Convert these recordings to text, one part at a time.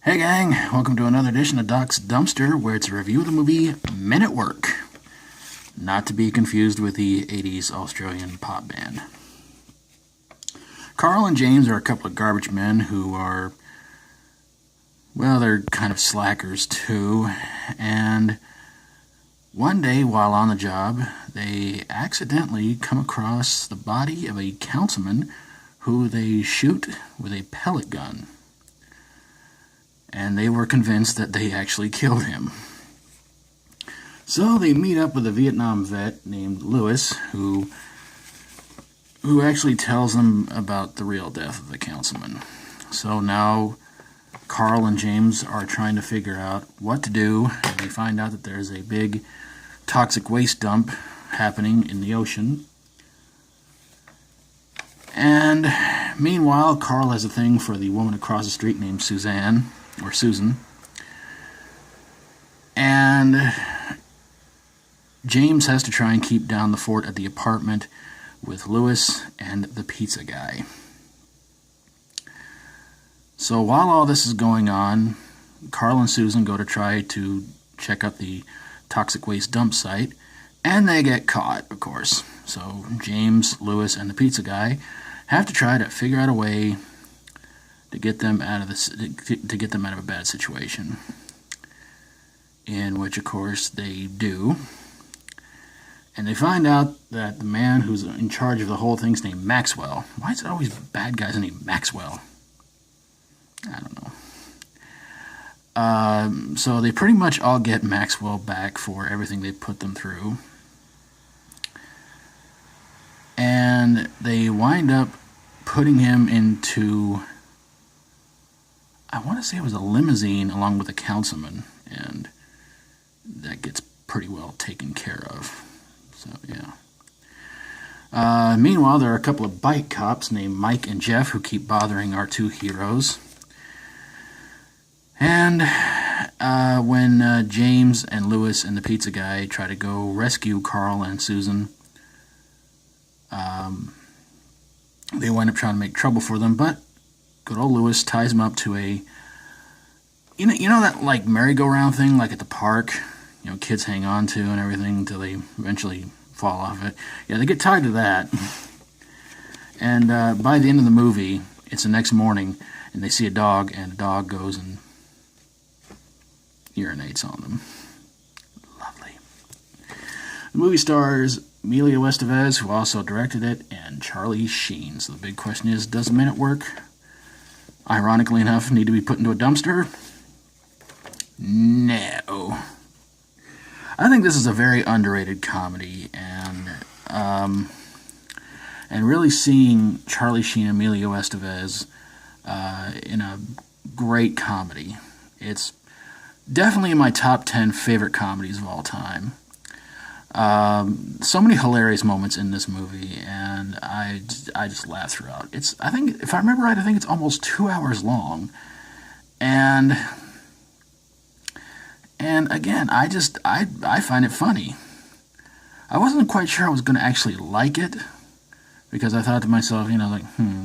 Hey gang, welcome to another edition of Doc's Dumpster, where it's a review of the movie Men at Work. Not to be confused with the 80s Australian pop band. Carl and James are a couple of garbage men who are, well, they're kind of slackers too, and one day while on the job, they accidentally come across the body of a councilman who they shoot with a pellet gun. And they were convinced that they actually killed him. So they meet up with a Vietnam vet named Lewis, who actually tells them about the real death of the councilman. So now Carl and James are trying to figure out what to do, and they find out that there's a big toxic waste dump happening in the ocean. And meanwhile, Carl has a thing for the woman across the street named Susan. And James has to try and keep down the fort at the apartment with Lewis and the pizza guy. So while all this is going on, Carl and Susan go to try to check out the toxic waste dump site, and they get caught, of course. So James, Lewis, and the pizza guy have to try to figure out a way to get them out of a bad situation, in which, of course, they do. And they find out that the man who's in charge of the whole thing's named Maxwell. Why is it always bad guys named Maxwell? I don't know. So they pretty much all get Maxwell back for everything they put them through. And they wind up putting him into, I want to say it was a limousine along with a councilman, and that gets pretty well taken care of. So, yeah. Meanwhile, there are a couple of bike cops named Mike and Jeff who keep bothering our two heroes. And when James and Lewis and the pizza guy try to go rescue Carl and Susan, they wind up trying to make trouble for them, but good old Lewis ties him up to a, you know that like merry-go-round thing, like at the park, kids hang on to and everything until they eventually fall off it. Yeah, they get tied to that. And by the end of the movie, it's the next morning, and they see a dog, and the dog goes and urinates on them. Lovely. The movie stars Emilio Estevez, who also directed it, and Charlie Sheen. So the big question is, does Men at Work, ironically enough, need to be put into a dumpster? No. I think this is a very underrated comedy, and really seeing Charlie Sheen and Emilio Estevez in a great comedy. It's definitely in my top 10 favorite comedies of all time. So many hilarious moments in this movie, and I just laugh throughout. I think, if I remember right, I think it's almost 2 hours long, and again, I find it funny. I wasn't quite sure I was going to actually like it, because I thought to myself,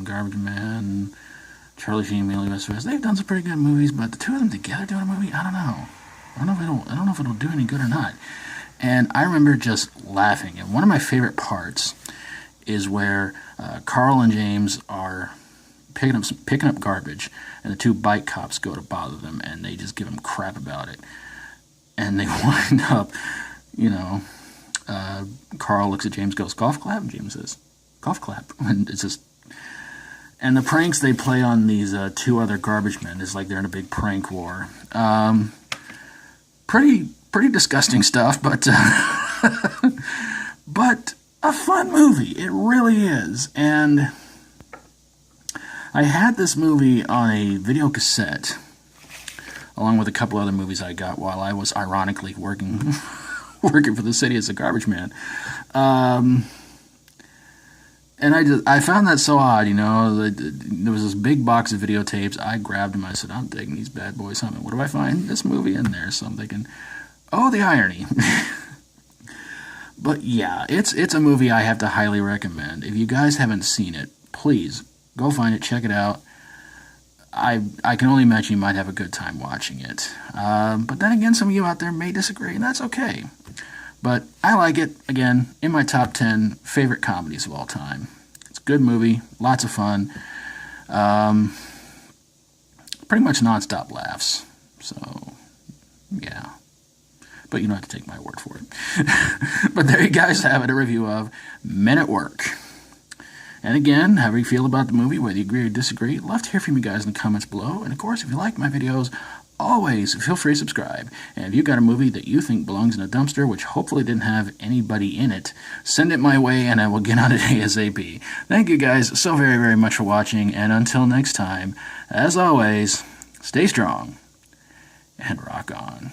Garbage Man, Charlie Sheen, Emilio Estevez, they've done some pretty good movies, but the two of them together doing a movie, I don't know. I don't know if it'll do any good or not. And I remember just laughing. And one of my favorite parts is where Carl and James are picking up garbage, and the two bike cops go to bother them, and they just give them crap about it. And they wind up, Carl looks at James, goes, "Golf clap?" And James says, "Golf clap." And it's just, and the pranks they play on these two other garbage men is like they're in a big prank war. Pretty disgusting stuff, but but a fun movie. It really is. And I had this movie on a video cassette, along with a couple other movies I got while I was ironically working for the city as a garbage man. And I found that so odd, there was this big box of videotapes. I grabbed them. I said, I'm digging these bad boys. What do I find? This movie in there. So I'm thinking, oh, the irony. But yeah, it's a movie I have to highly recommend. If you guys haven't seen it, please go find it, check it out. I can only imagine you might have a good time watching it. But then again, some of you out there may disagree, and that's okay. But I like it, again, in my top 10 favorite comedies of all time. It's a good movie, lots of fun. Pretty much non-stop laughs. So, yeah. But you don't have to take my word for it. But there you guys have it, a review of Men at Work. And again, however you feel about the movie, whether you agree or disagree, I'd love to hear from you guys in the comments below. And of course, if you like my videos, always feel free to subscribe. And if you've got a movie that you think belongs in a dumpster, which hopefully didn't have anybody in it, send it my way and I will get on it ASAP. Thank you guys so very, very much for watching. And until next time, as always, stay strong and rock on.